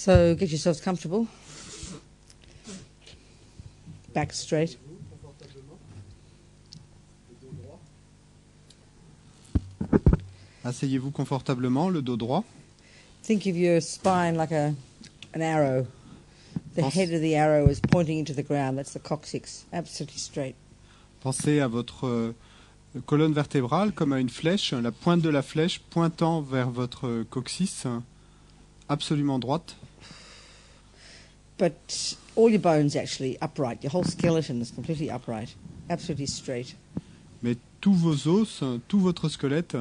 So get yourselves comfortable. Back straight. Asseyez-vous confortablement, le dos droit. Think of your spine like an arrow. The head of the arrow is pointing into the ground. That's the coccyx. Absolutely straight. Pensez à votre colonne vertébrale comme à une flèche, la pointe de la flèche pointant vers votre coccyx, absolument droite. But all your bones actually upright. Your whole skeleton is completely upright. Absolutely straight. Mais tous vos os, tout votre squelette,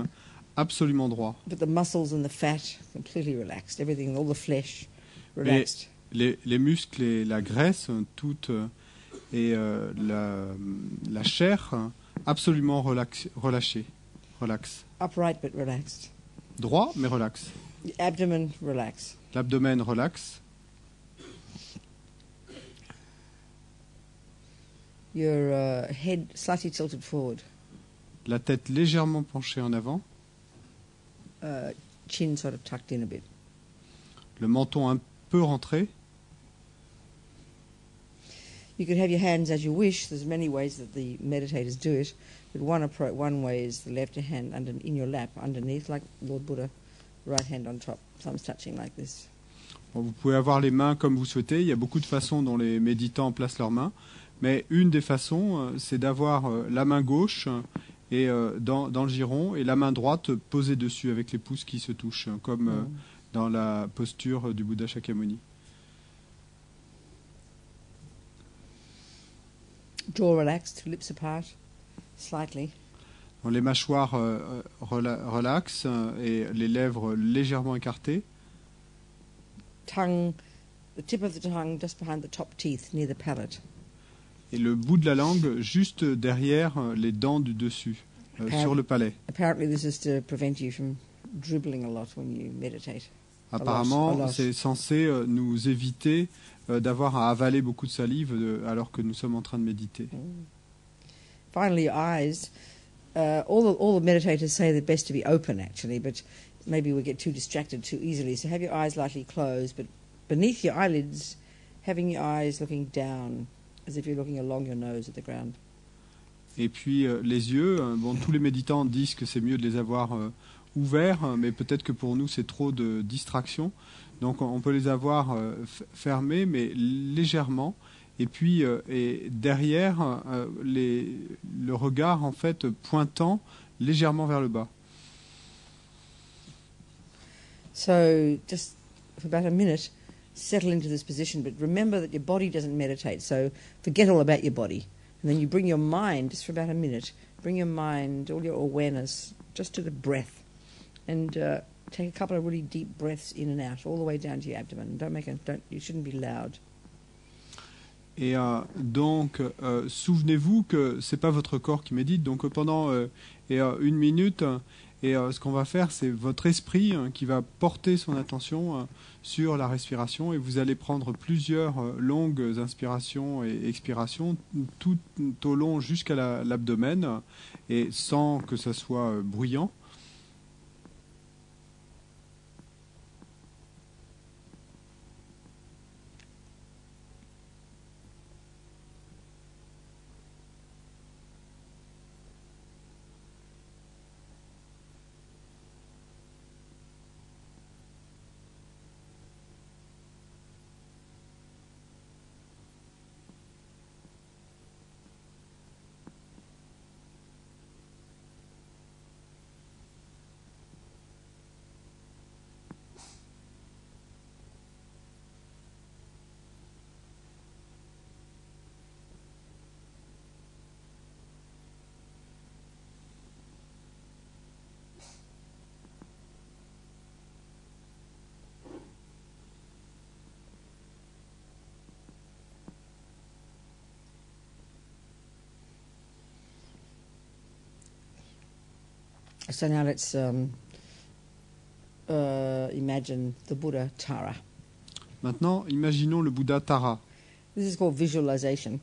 absolument droit. But the muscles and the fat completely relaxed. Everything, all the flesh relaxed. Les muscles et la graisse, toute, et la chair, absolument relâchée. Relax. Upright but relaxed. Droit, mais relax. The abdomen relaxed. L'abdomen relax. Your head slightly tilted forward. La tête légèrement penchée en avant. Chin sort of tucked in a bit. Le menton un peu rentré. You could have your hands as you wish. There's many ways that the meditators do it. But one way is the left hand in your lap, underneath, like Lord Buddha, right hand on top, thumbs touching like this. Bon, vous pouvez avoir les mains comme vous souhaitez. Il y a beaucoup de façons dont les méditants placent leurs mains. Mais une des façons, c'est d'avoir la main gauche et dans le giron et la main droite posée dessus avec les pouces qui se touchent, comme dans la posture du Bouddha Shakyamuni. Jaw relaxed, lips apart, slightly. Les mâchoires relaxent et les lèvres légèrement écartées. Tongue, the tip of the tongue just behind the top teeth, near the palate. Et le bout de la langue juste derrière les dents du dessus, sur le palais. Apparently this is to prevent you from dribbling a lot when you meditate. Apparemment, c'est censé nous éviter d'avoir à avaler beaucoup de salive alors que nous sommes en train de méditer. Finally, your eyes. All the meditators say they're best to be open, actually, but maybe we get too distracted too easily. So have your eyes lightly closed, but beneath your eyelids, having your eyes looking down, as if you're looking along your nose at the ground. Et puis les yeux, bon, tous les méditants disent que c'est mieux de les avoir ouverts, mais peut-être que pour nous c'est trop de distraction. Donc on peut les avoir fermés, mais légèrement. Et puis et derrière, le regard en fait pointant légèrement vers le bas. So just for about a minute, settle into this position, but remember that your body doesn't meditate, so forget all about your body. And then you bring your mind, just for about a minute, bring your mind, all your awareness, just to the breath. And take a couple of really deep breaths in and out, all the way down to your abdomen. You shouldn't be loud. Et donc, souvenez-vous que c'est pas votre corps qui médite. Donc pendant une minute, ce qu'on va faire, c'est votre esprit qui va porter son attention sur la respiration, et vous allez prendre plusieurs longues inspirations et expirations tout au long jusqu'à l'abdomen, et sans que ça soit bruyant. So now let's imagine the Buddha Tara. Maintenant, imaginons le Bouddha Tara. This is called visualization.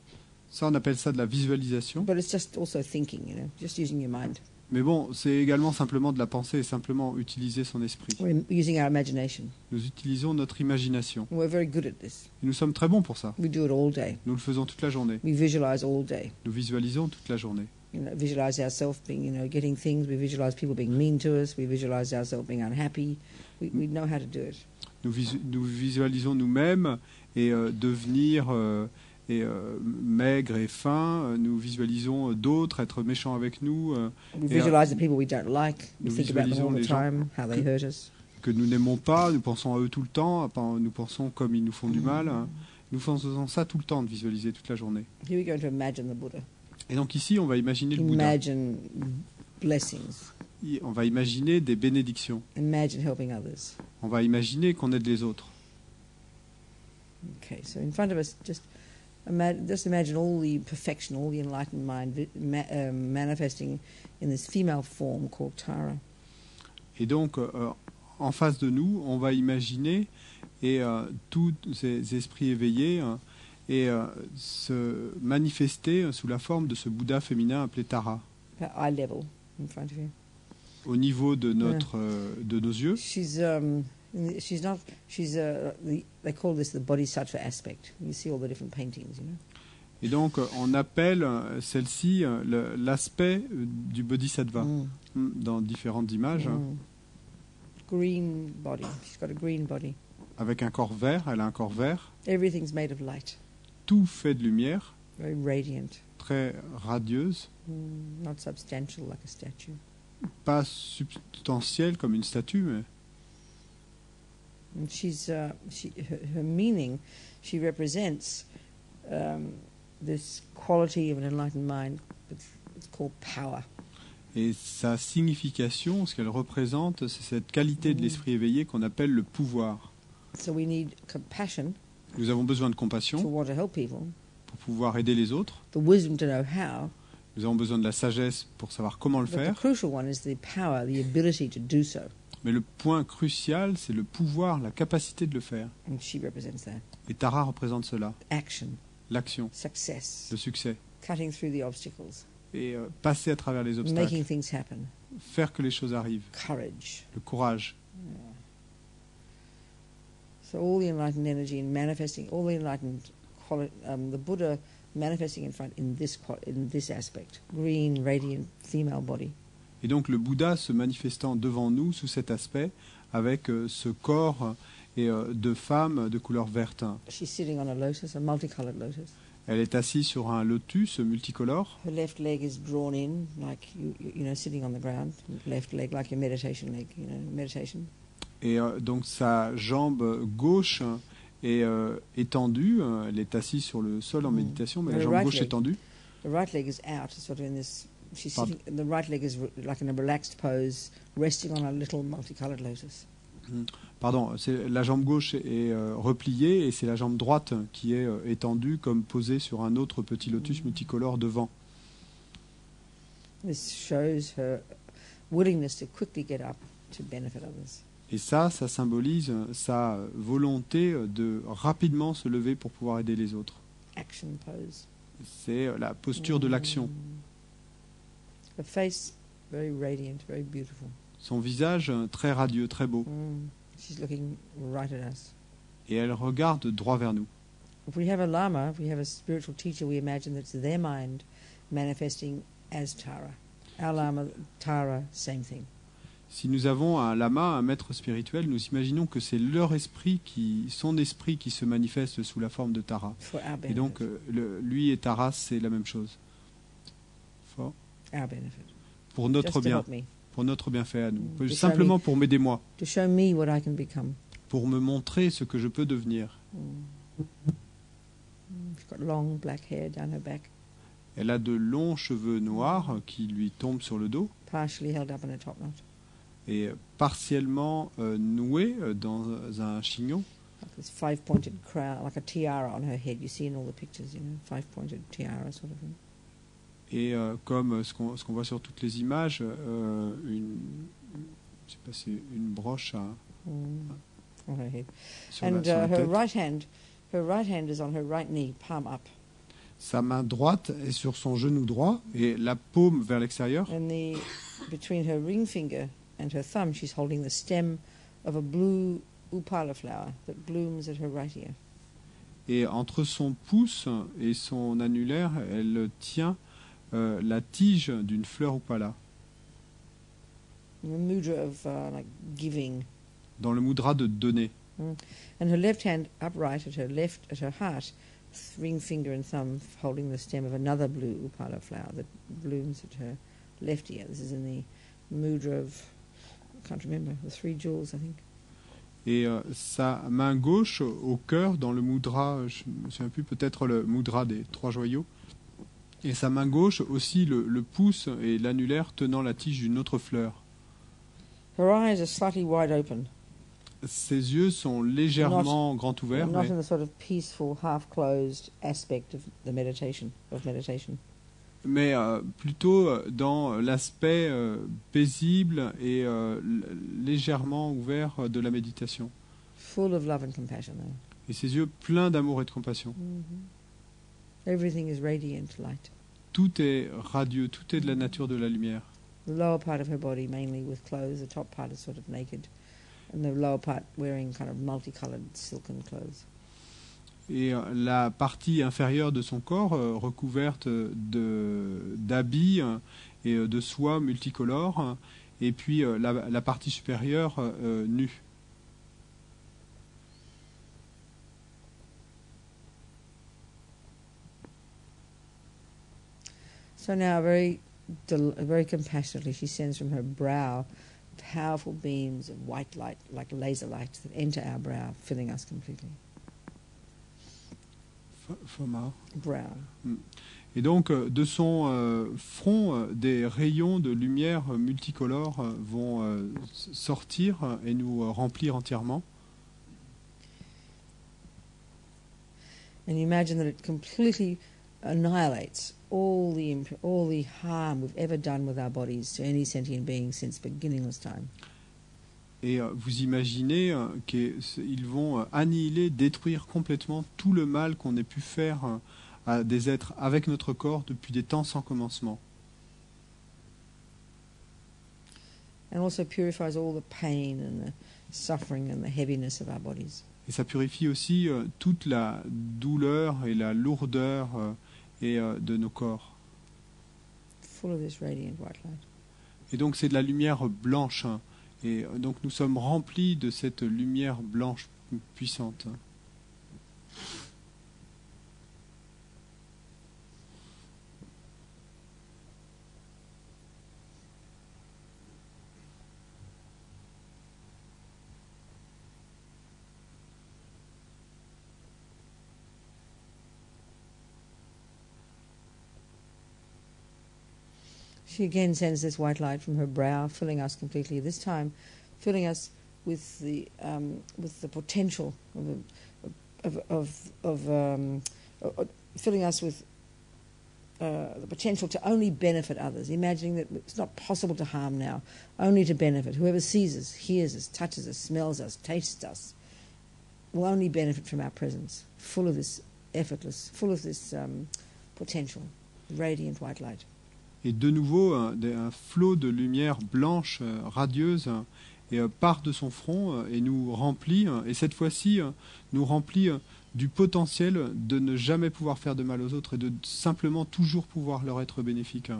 Ça, on appelle ça de la visualisation. But it's just also thinking, just using your mind. Mais bon, c'est également simplement de la pensée, simplement utiliser son esprit. We're using our imagination. Nous utilisons notre imagination. We're very good at this. Et nous sommes très bons pour ça. We do it all day. Nous le faisons toute la journée. We visualize all day. Nous visualisons toute la journée. Visualize ourselves being, getting things. We visualize people being mean to us. We visualize ourselves being unhappy. We know how to do it. Nous visualisons nous-mêmes et devenir maigres et fins. Nous visualisons d'autres être méchants avec nous. We visualize the people we don't like. We nous think about them all the visualisons les time, how they hurt us. Que nous n'aimons pas. Nous pensons à eux tout le temps. Nous pensons comme ils nous font du mal. Nous faisons ça tout le temps, de visualiser toute la journée. Here we're going to imagine the Buddha. Et donc ici, on va imaginer le Bouddha. Imagine blessings. On va imaginer des bénédictions. Imagine helping others. On va imaginer qu'on aide les autres. Okay, so in front of us, just imagine all the perfection, all the enlightened mind manifesting in this female form called Tara. Et donc, en face de nous, on va imaginer tous ces esprits éveillés se manifester sous la forme de ce Bouddha féminin appelé Tara. At eye level, in front of you. Au niveau de nos yeux. She's not. They call this the bodhisattva aspect. You see all the different paintings, Et donc, on appelle celle-ci l'aspect du bodhisattva dans différentes images. Green body. She's got a green body. Avec un corps vert, elle a un corps vert. Everything's made of light. Tout fait de lumière. Very radiant. Très radieuse. Not substantial like a statue. Pas substantielle comme une statue, mais. And her meaning, she represents this quality of an enlightened mind. It's called power. Et sa signification, ce qu'elle représente, c'est cette qualité de l'esprit éveillé qu'on appelle le pouvoir. So we need compassion. Nous avons besoin de compassion to want to help people. Pour pouvoir aider les autres. The wisdom to know how. Nous avons besoin de la sagesse pour savoir comment le faire. The crucial one is the power, the ability to do so. Mais le point crucial, c'est le pouvoir, la capacité de le faire. And she represents that. Et Tara représente cela. Action. L'action. Success. Le succès. Cutting through the obstacles. Et passer à travers les obstacles. Making things happen. Faire que les choses arrivent. Courage. Le courage. Yeah. So all the enlightened energy and manifesting, all the enlightened quality, the Buddha manifesting in front in this aspect, green, radiant, female body. Et donc le Bouddha se manifestant devant nous sous cet aspect, avec ce corps de femme de couleur verte. She's sitting on a lotus, a multicolored lotus. Elle est assise sur un lotus multicolore. Her left leg is drawn in, like you sitting on the ground. Left leg, like your meditation leg, meditation. Et donc sa jambe gauche est étendue. Elle est assise sur le sol en méditation, mais la jambe gauche est tendue. The right leg is out, sort of in this. She's sitting. The right leg is like in a relaxed pose, resting on a little multicolored lotus. Pardon, la jambe gauche est repliée et c'est la jambe droite qui est étendue comme posée sur un autre petit lotus multicolore devant. This shows her willingness to quickly get up to benefit others. Et ça symbolise sa volonté de rapidement se lever pour pouvoir aider les autres. Action pose. C'est la posture de l'action. Her face very radiant, very beautiful. Son visage très radieux, très beau. She's looking right at us. Et elle regarde droit vers nous. If we have a lama, if we have a spiritual teacher, we imagine that's their mind manifesting as Tara. Our lama, Tara, same thing. Si nous avons un lama, un maître spirituel, nous imaginons que c'est son esprit qui se manifeste sous la forme de Tara. Et donc, lui et Tara, c'est la même chose. For our benefit. Pour notre bien, pour notre bienfait à nous. Simplement pour m'aider moi. To show me what I can become. Pour me montrer ce que je peux devenir. She's got long black hair down her back. Elle a de longs cheveux noirs qui lui tombent sur le dos. Partially held up in a top knot. Et partiellement noué dans un chignon. Like this five-pointed crown, like a tiara on her head. You see in all the pictures, five-pointed tiara sort of thing. Et comme ce qu'on voit sur toutes les images, c'est une broche on her head. Sur and la her tête. right hand is on her right knee, palm up. Sa main droite est sur son genou droit et la paume vers l'extérieur. And between her ring finger and her thumb, she's holding the stem of a blue upala flower that blooms at her right ear. Et entre son pouce et son annulaire, elle tient la tige d'une fleur upala, The mudra of like giving. dans le mudra de donner. And her left hand upright at her heart, ring finger and thumb holding the stem of another blue upala flower that blooms at her left ear. This is in the mudra of, I can't remember, the 3 jewels, I think. Et sa main gauche au cœur, dans le mudra, je ne me souviens plus, peut-être le mudra des 3 joyaux. Et sa main gauche aussi le pouce et l'annulaire tenant la tige d'une autre fleur. Her eyes are slightly wide open, Ses yeux sont légèrement grands ouverts, not mais, in the sort of peaceful, half-closed aspect of the meditation. mais plutôt dans l'aspect paisible et légèrement ouvert de la méditation. Full of love and compassion, though. Et ses yeux pleins d'amour et de compassion. Everything is radiant light. Tout est radieux, tout est de la nature de la lumière. The lower part of her body mainly with clothes, the top part is sort of naked, and the lower part wearing kind of multicolored silken clothes. Et la partie inférieure de son corps recouverte d'habits et de soies multicolores, et puis la partie supérieure nue. So now, very compassionately, she sends from her brow powerful beams of white light, like laser light, that enter our brow, filling us completely. Brow. Et donc, de son front, des rayons de lumière multicolores vont sortir et nous remplir entièrement. And you imagine that it completely annihilates all the harm we've ever done with our bodies to any sentient being since beginningless time. Et vous imaginez qu'ils vont annihiler, détruire complètement tout le mal qu'on ait pu faire à des êtres avec notre corps depuis des temps sans commencement. And also purifies all the pain and the suffering and the heaviness of our bodies. Et ça purifie aussi toute la douleur et la lourdeur de nos corps. Full of this radiant white light. Et donc c'est de la lumière blanche. Et donc nous sommes remplis de cette lumière blanche puissante. She again sends this white light from her brow, filling us completely. This time, filling us with the potential filling us with the potential to only benefit others. Imagining that it's not possible to harm now, only to benefit. Whoever sees us, hears us, touches us, smells us, tastes us, will only benefit from our presence. Full of this full of this potential, radiant white light. Et de nouveau, un flot de lumière blanche, radieuse, part de son front et nous remplit, et cette fois-ci, nous remplit du potentiel de ne jamais pouvoir faire de mal aux autres et de simplement toujours pouvoir leur être bénéfique.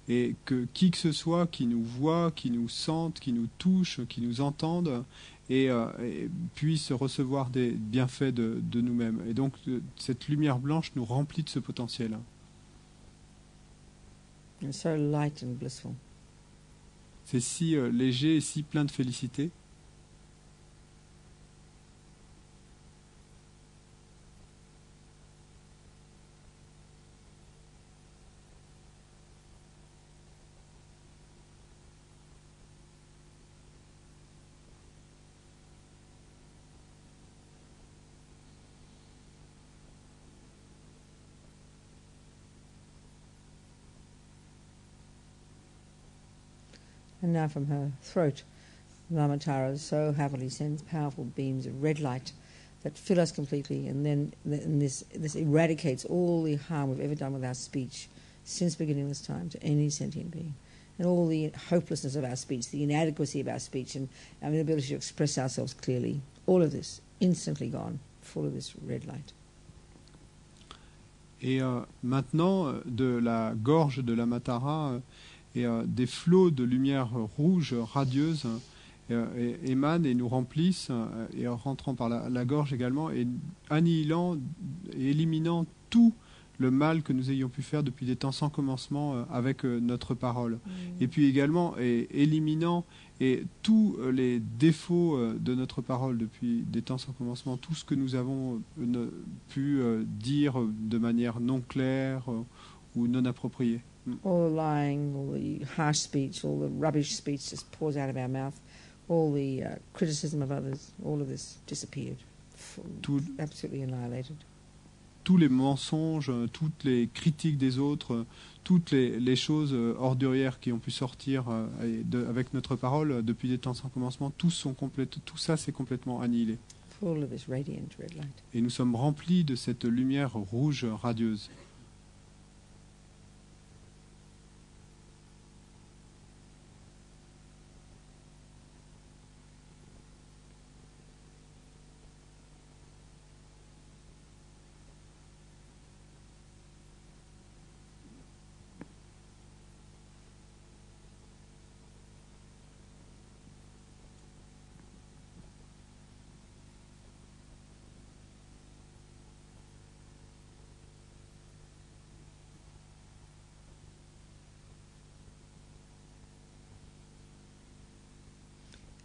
Et que qui que ce soit qui nous voit, qui nous sente, qui nous touche, qui nous entende, et puisse recevoir des bienfaits de nous-mêmes. Et donc, cette lumière blanche nous remplit de ce potentiel. And so light and blissful. C'est si léger et si plein de félicité. And now from her throat, Lama Tara so happily sends powerful beams of red light that fill us completely, and then this eradicates all the harm we've ever done with our speech since beginningless time to any sentient being. and all the hopelessness of our speech, the inadequacy of our speech, and our inability to express ourselves clearly. All of this instantly gone, full of this red light. Et maintenant, de la gorge de la Matara, des flots de lumière rouge radieuse émanent et nous remplissent, et rentrant par la gorge également, et annihilant et éliminant tout le mal que nous ayons pu faire depuis des temps sans commencement avec notre parole. Et puis également éliminant et tous les défauts de notre parole depuis des temps sans commencement, tout ce que nous avons pu dire de manière non claire ou non appropriée. All the lying, all the harsh speech, all the rubbish speech just pours out of our mouth, all the criticism of others, all of this disappeared, absolutely annihilated. Tous les mensonges, toutes les critiques des autres, toutes les choses ordurières qui ont pu sortir avec notre parole depuis des temps sans commencement, tout ça c'est complètement annihilé. Full of this radiant red light. Et nous sommes remplis de cette lumière rouge radieuse.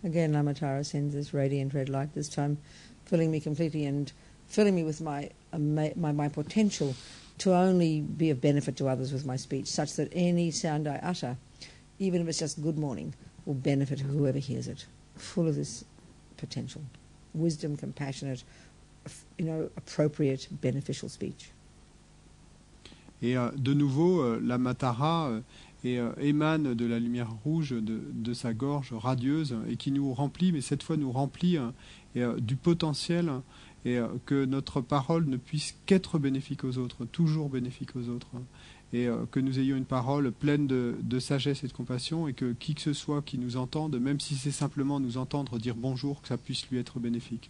Again, Lamatara sends this radiant red light, this time filling me completely and filling me with my potential to only be of benefit to others with my speech, such that any sound I utter, even if it's just good morning, will benefit whoever hears it. Full of this potential. Wisdom, compassionate, appropriate, beneficial speech. Et de nouveau, la Matara émane de la lumière rouge de sa gorge radieuse et qui nous remplit, mais cette fois nous remplit du potentiel et que notre parole ne puisse qu'être bénéfique aux autres, toujours bénéfique aux autres. Et que nous ayons une parole pleine de sagesse et de compassion et que qui que ce soit qui nous entende, même si c'est simplement nous entendre dire bonjour, que ça puisse lui être bénéfique.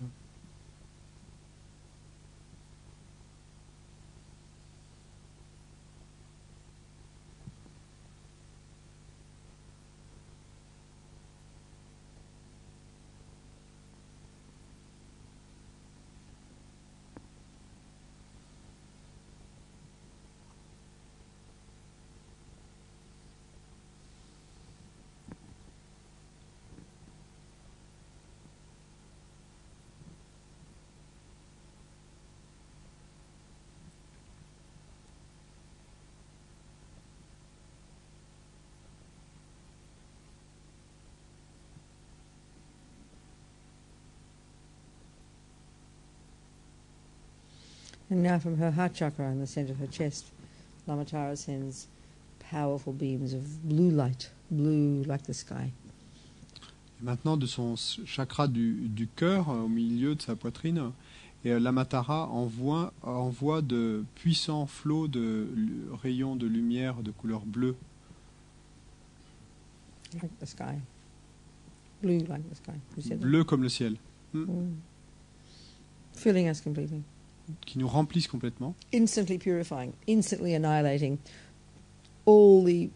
And now from her heart chakra in the centre of her chest, Lamatara sends powerful beams of blue light, blue like the sky. Et maintenant, de son chakra du cœur, au milieu de sa poitrine, et Lamatara envoie de puissants flots de rayons de lumière de couleur bleue. Like the sky. Blue like the sky. You said Bleu comme le ciel. Filling us completely. Qui nous remplissent complètement. Instantly purifying, instantly annihilating all the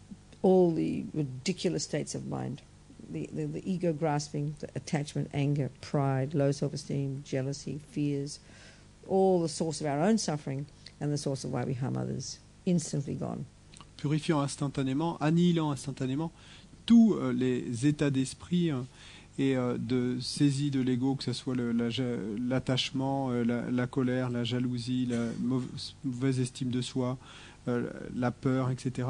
ridiculous states of mind. The ego grasping, the attachment, anger, pride, low self-esteem, jealousy, fears, all the source of our own suffering and the source of why we harm others. Instantly gone. Purifiant instantanément, annihilant instantanément tous les états d'esprit et de saisie de l'ego, que ce soit l'attachement, la colère, la jalousie, la mauvaise estime de soi, la peur, etc.,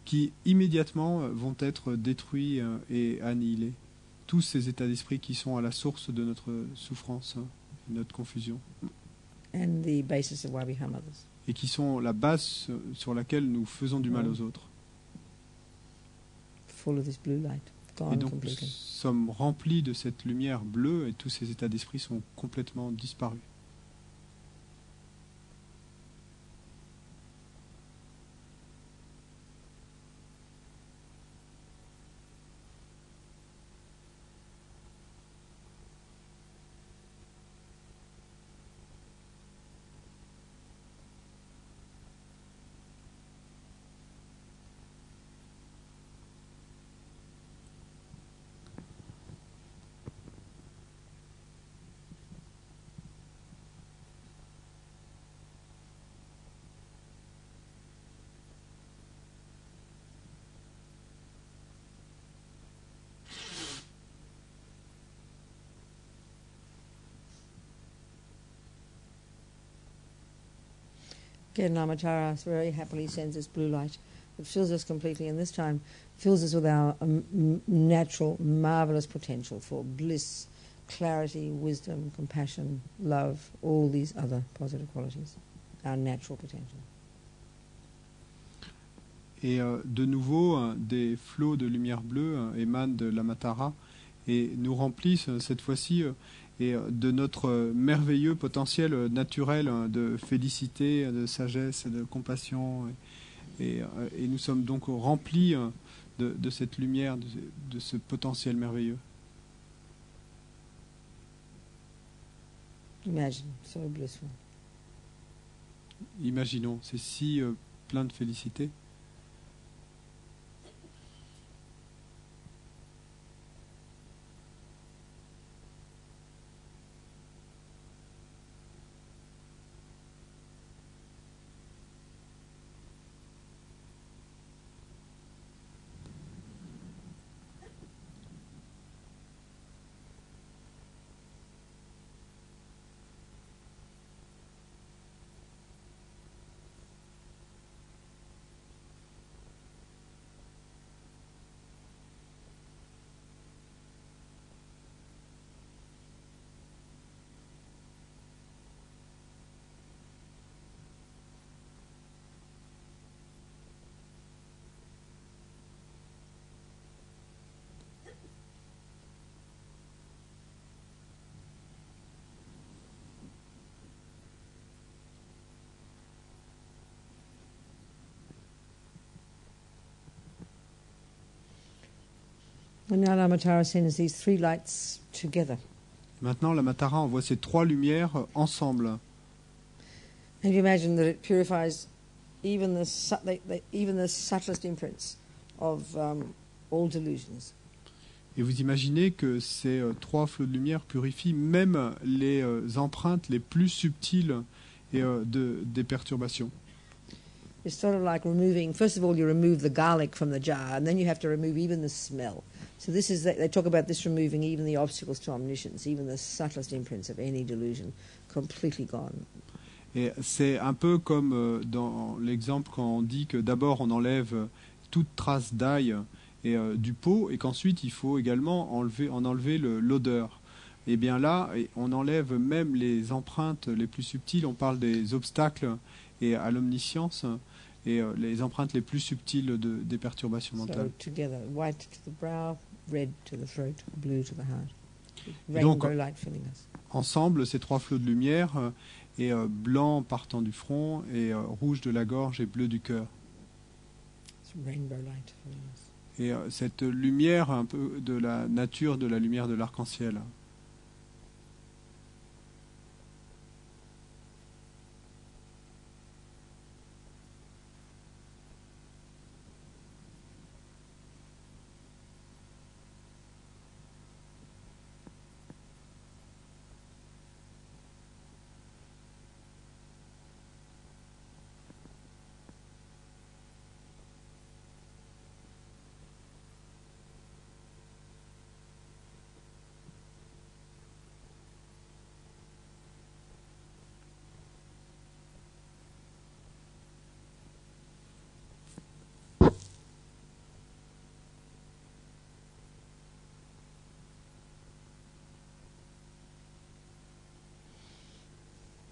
qui immédiatement vont être détruits et annihilés. Tous ces états d'esprit qui sont à la source de notre souffrance, de notre confusion. And the basis of why we harm others. Et qui sont la base sur laquelle nous faisons du mal aux autres. Full of this blue light. Et donc nous sommes remplis de cette lumière bleue et tous ces états d'esprit sont complètement disparus. Again, Lamatara very happily sends us blue light that fills us completely, and this time fills us with our natural, marvelous potential for bliss, clarity, wisdom, compassion, love, all these other positive qualities, our natural potential. Et de nouveau, des flots de lumière bleue émanent de l'Amatara et nous remplissent cette fois-ci de notre merveilleux potentiel naturel de félicité, de sagesse, de compassion. Et nous sommes donc remplis de cette lumière, de ce potentiel merveilleux. Imagine, so blissful. Imaginons, c'est si plein de félicité. And now Lamatara sends these three lights together. Maintenant, l'Amatara envoie ces trois lumières ensemble. And you imagine that it purifies even the subtlest imprints of all delusions. Et vous imaginez que ces trois flots de lumière purifient même les empreintes les plus subtiles et des perturbations. It's sort of like removing, first of all, you remove the garlic from the jar, and then you have to remove even the smell. So this is, they talk about this removing even the obstacles to omniscience, even the subtlest imprints of any delusion, completely gone. Et c'est un peu comme dans l'exemple quand on dit que d'abord on enlève toute trace d'ail et du pot, et qu'ensuite il faut également enlever l'odeur. Et bien là, on enlève même les empreintes les plus subtiles, on parle des obstacles et à l'omniscience, et les empreintes les plus subtiles des perturbations mentales. So together, white to the brow, red to the throat, blue to the heart. Et donc, Rainbow light filling us. Ensemble, ces trois flots de lumière, et blanc partant du front, et rouge de la gorge, et bleu du cœur. It's rainbow light filling us. Et cette lumière un peu de la nature de la lumière de l'arc-en-ciel.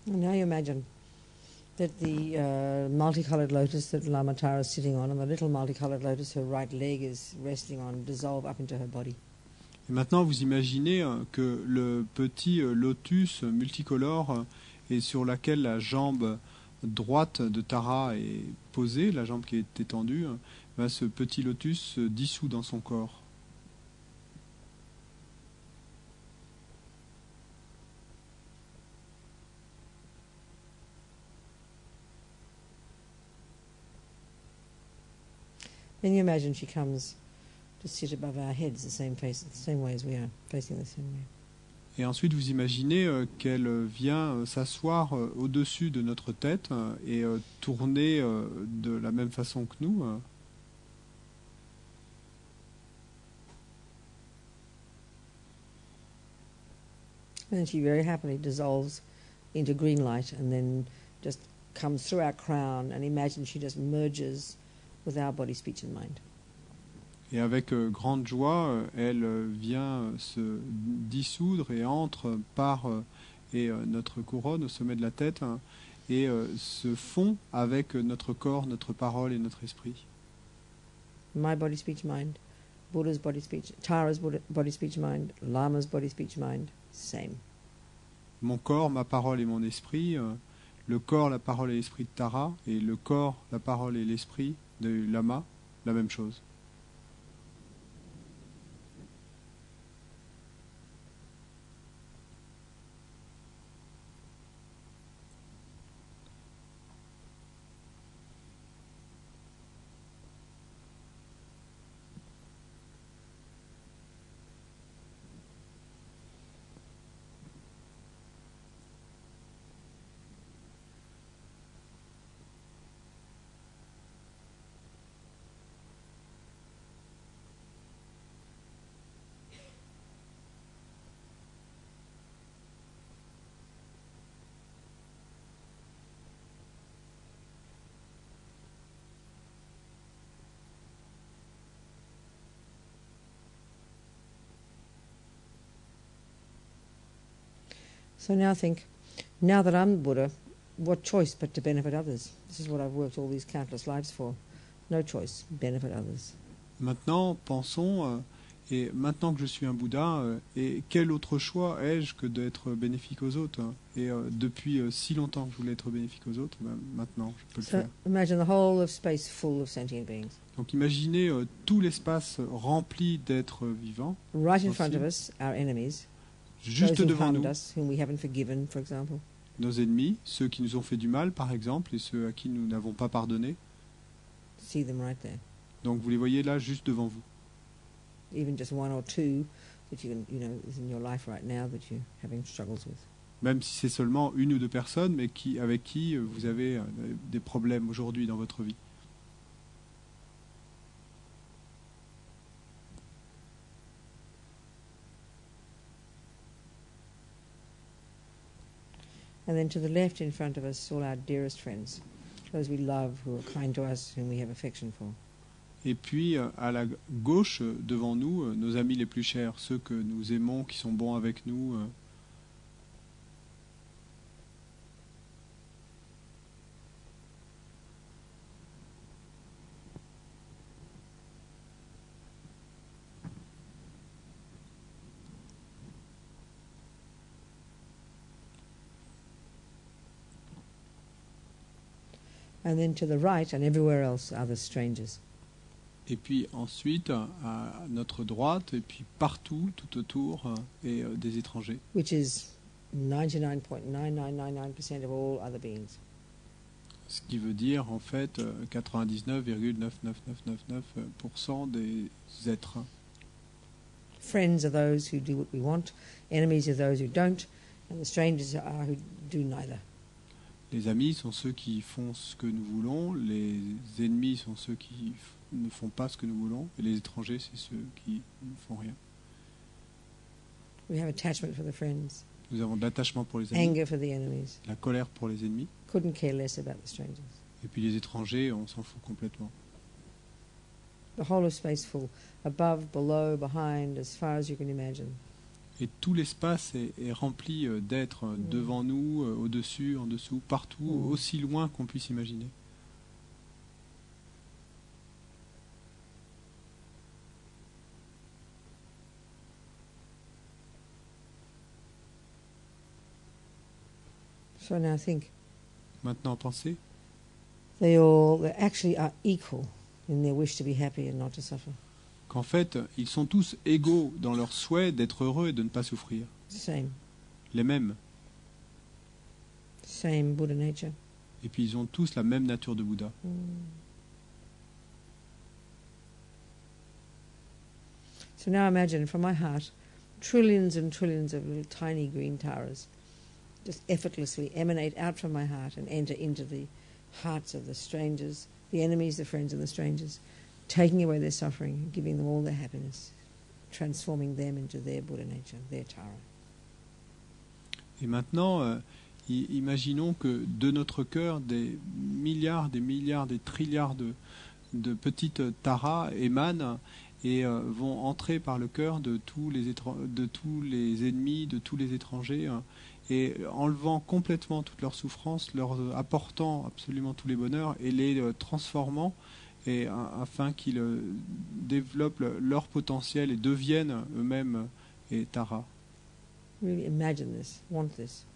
And now you imagine that the multicolored lotus that Lamatara is sitting on, and the little multicolored lotus her right leg is resting on, dissolve up into her body. Et maintenant, vous imaginez que le petit lotus multicolore et sur laquelle la jambe droite de Tara est posée, la jambe qui est étendue, ce petit lotus se dissout dans son corps. Then you imagine she comes to sit above our heads, the same way as we are, facing the same way. Et ensuite, vous imaginez qu'elle vient s'asseoir au-dessus de notre tête et tourner de la même façon que nous. And then she very happily dissolves into green light and then just comes through our crown, and imagine she just merges with our body, speech and mind. Et avec grande joie, elle vient se dissoudre et entre par notre couronne au sommet de la tête, hein, et se fond avec notre corps, notre parole et notre esprit. My body, speech, mind, Buddha's body, speech, Tara's body, speech, mind, Lama's body, speech, mind, same. Mon corps, ma parole et mon esprit, le corps, la parole et l'esprit de Tara, et le corps, la parole et l'esprit de Lama, la même chose. So now think, now that I'm the Buddha, what choice but to benefit others? This is what I've worked all these countless lives for. No choice, benefit others. Maintenant, pensons, et maintenant que je suis un Bouddha, et quel autre choix ai-je que d'être bénéfique aux autres, hein? Et depuis si longtemps que je voulais être bénéfique aux autres, ben, maintenant je peux le So faire. imagine the whole of space full of sentient beings. Donc imaginez tout l'espace rempli d'êtres vivants, Right in front of Sensible. us, our enemies, juste those who devant harmed nous, us, whom we haven't forgiven, for example. nos ennemis, ceux qui nous ont fait du mal par exemple, et ceux à qui nous n'avons pas pardonné. See them right there. Donc vous les voyez là juste devant vous. Even just one or two that you can, is in your life right now that you're having struggles with. Même si c'est seulement une ou deux personnes, mais avec qui vous avez des problèmes aujourd'hui dans votre vie. And then to the left in front of us, all our dearest friends, those we love, who are kind to us, whom we have affection for. Et puis à la gauche, devant nous, nos amis les plus chers, ceux que nous aimons, qui sont bons avec nous. And then to the right and everywhere else are the strangers. Et puis ensuite, à notre droite, et puis partout, tout autour, et des étrangers. Which is 99.9999% of all other beings. Ce qui veut dire, en fait, 99,99999% des êtres. Friends are those who do what we want, enemies are those who don't, and the strangers are who do neither. Les amis sont ceux qui font ce que nous voulons, les ennemis sont ceux qui ne font pas ce que nous voulons, et les étrangers, c'est ceux qui ne font rien. We have attachment for the friends, Nous avons de l'attachement pour les amis, anger for the enemies, la colère pour les ennemis, couldn't care less about the strangers. et puis les étrangers, on s'en fout complètement. The whole of space full, above, below, behind, as far as you can imagine. Et tout l'espace est rempli d'êtres devant nous, au-dessus, en dessous, partout, aussi loin qu'on puisse imaginer. So now think, Maintenant, pensez, they actually are equal in their wish to be happy and not to suffer. qu'en fait, ils sont tous égaux dans leur souhait d'être heureux et de ne pas souffrir. Same Les mêmes. Buddha nature. Et puis ils ont tous la même nature de Bouddha. So now imagine from my heart, trillions and trillions of little tiny green taras just effortlessly emanate out from my heart and enter into the hearts of the strangers, the enemies, the friends and the strangers, taking away their suffering and giving them all their happiness, transforming them into their Buddha nature, their Tara. Et maintenant, Imaginons que de notre cœur, des milliards, des trilliards de petites taras émanent et vont entrer par le cœur de tous les ennemis, de tous les étrangers, et enlevant complètement toute leur souffrance, leur apportant absolument tous les bonheurs et les transformant, et afin qu'ils développent leur potentiel et deviennent eux-mêmes et taras. Really imagine this, want this.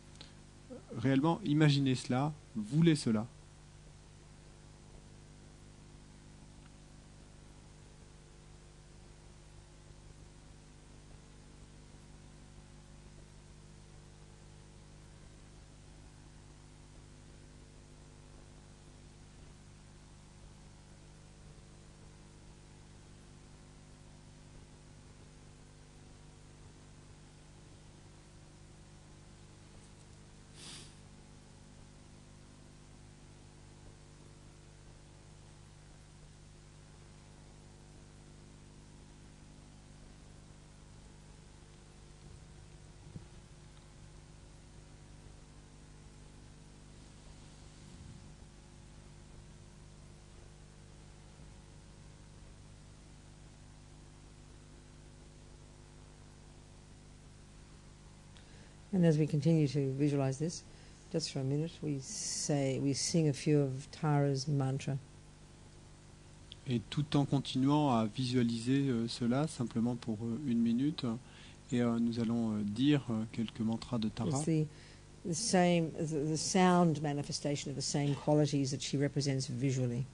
Réellement, imaginez cela, voulez cela. And as we continue to visualize this, just for a minute, we sing a few of Tara's mantra. Et tout en continuant à visualiser cela, simplement pour une minute, et nous allons dire quelques mantras de Tara. It's the sound manifestation of the same qualities that she represents visually.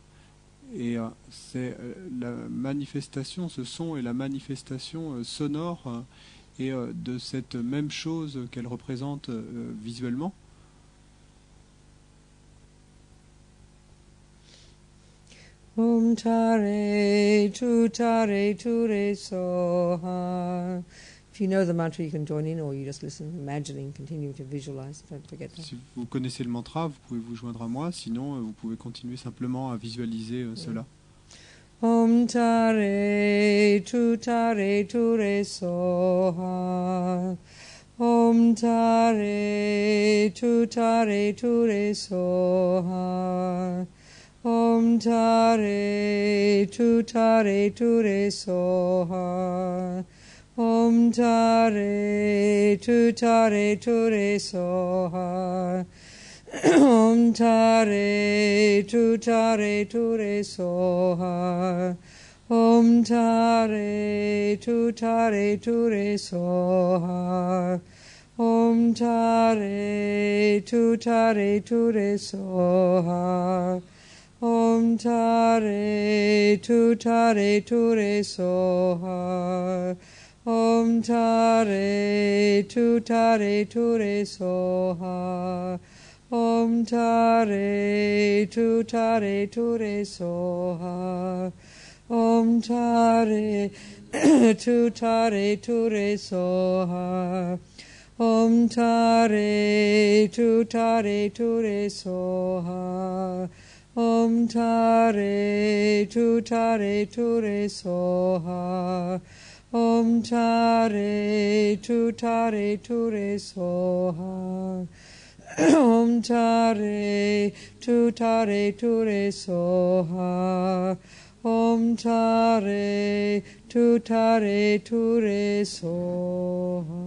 Et c'est la manifestation, ce son est la manifestation sonore et de cette même chose qu'elle représente visuellement. Om tare ture soha. If you know the mantra, you can join in, or you just listen, imagining, continuing to visualize. Don't forget that. Si vous connaissez le mantra, vous pouvez vous joindre à moi. Sinon, vous pouvez continuer simplement à visualiser cela. Om tare ture soha. Om tare ture soha. Om tare ture soha. Om tare ture soha. Om tare ture soha. Om tare ture soha. Om tare ture soha. Om tare ture soha. Om tare ture soha. Om tare ture soha. Om tare ture soha. Om tare ture soha. Om tare ture soha. Om tare ture soha. Om tare ture soha. Om tare ture soha.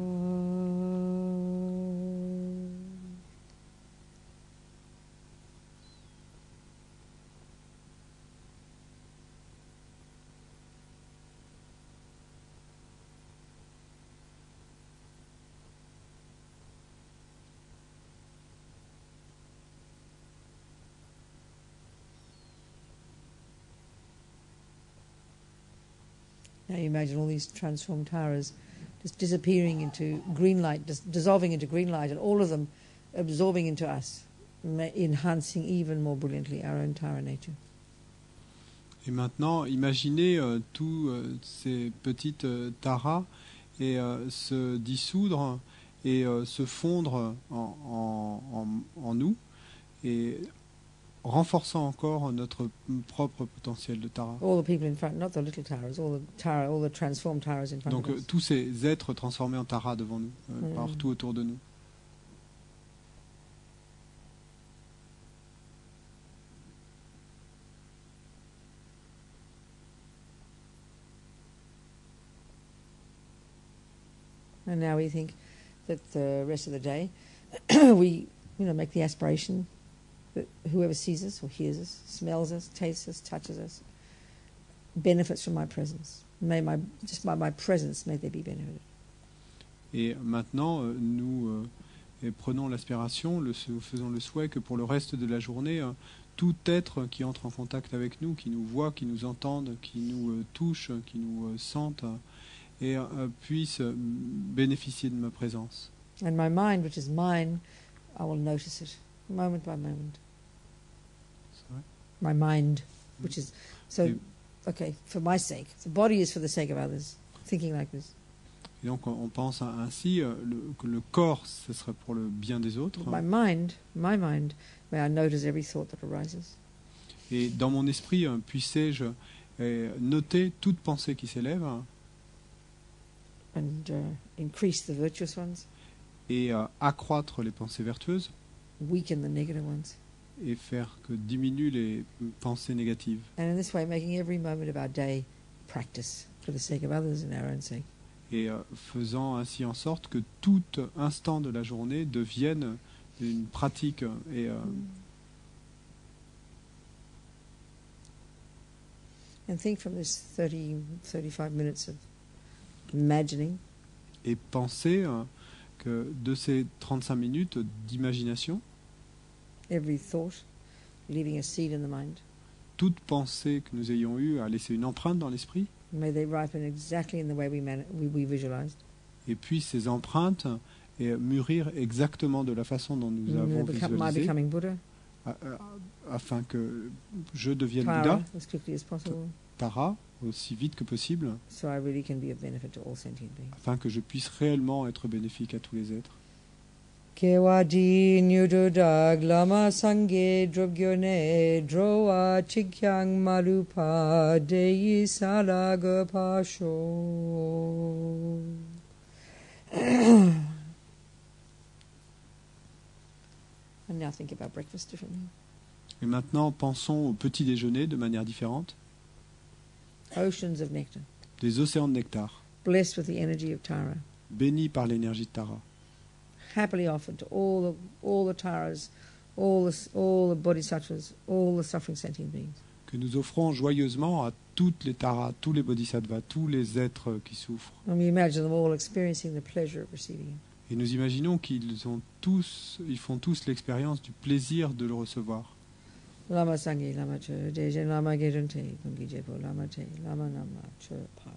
Now you imagine all these transformed taras just disappearing into green light, just dissolving into green light, and all of them absorbing into us, enhancing even more brilliantly our own Tara nature. Et maintenant, imaginez tous ces petites taras et se dissoudre et se fondre en nous, et renforçant encore notre propre potentiel de Tara. All the people in front, not the little taras, all the transformed taras in front Donc of us. tous ces êtres transformés en Tara devant nous, partout autour de nous. And now we think that the rest of the day we, make the aspiration that whoever sees us or hears us, smells us, tastes us, touches us, benefits from my presence. Just by my presence, may they be benefited. Et maintenant, nous prenons l'aspiration, faisons le souhait que pour le reste de la journée, tout être qui entre en contact avec nous, qui nous voit, qui nous entende, qui nous touche, qui nous sente, et puisse bénéficier de ma présence. And my mind, which is mine, I will notice it, moment by moment. Sorry? My mind, which is... So, Et- okay, for my sake. The body is for the sake of others, thinking like this. Et donc on pense ainsi que le corps, ce serait pour le bien des autres. My mind, may I notice every thought that arises. Et dans mon esprit, puissais-je noter toute pensée qui s'élève And increase the virtuous ones, et accroître les pensées vertueuses weaken the negative ones. et faire que diminuent les pensées négatives. And in this way, making every moment of our day practice for the sake of others and our own sake. Et faisant ainsi en sorte que tout instant de la journée devienne une pratique et And think from this 35 minutes of imagining, et penser que de ces 35 minutes d'imagination, every thought leaving a seed in the mind, toute pensée que nous ayons eue a laissé une empreinte dans l'esprit, may they ripen exactly in the way we visualized. et puis ces empreintes mûrir exactement de la façon dont nous avons My visualisé, becoming Buddha, afin que je devienne Tara, Bouddha, as quickly as possible, Tara, aussi vite que possible, so I really can be of benefit to all sentient beings. afin que je puisse réellement être bénéfique à tous les êtres. Kewaji nyududag lama sange drobgyone drowa chikyang malupa deyi salaga pasho. And now think about breakfast differently. Et maintenant, pensons au petit déjeuner de manière différente. Oceans of nectar, Des océans de nectar, blessed with the energy of Tara, bénis par l'énergie de Tara, happily offered to all the Taras, all the bodhisattvas, all the suffering sentient beings. que nous offrons joyeusement à toutes les Taras, tous les bodhisattvas, tous les êtres qui souffrent. And we imagine them all experiencing the pleasure of receiving it. Et nous imaginons ils font tous l'expérience du plaisir de le recevoir. Lama Sangye Lama Che Dejen Lama Gerunte Kungi Jepo Lama Te Lama Nama Che Pa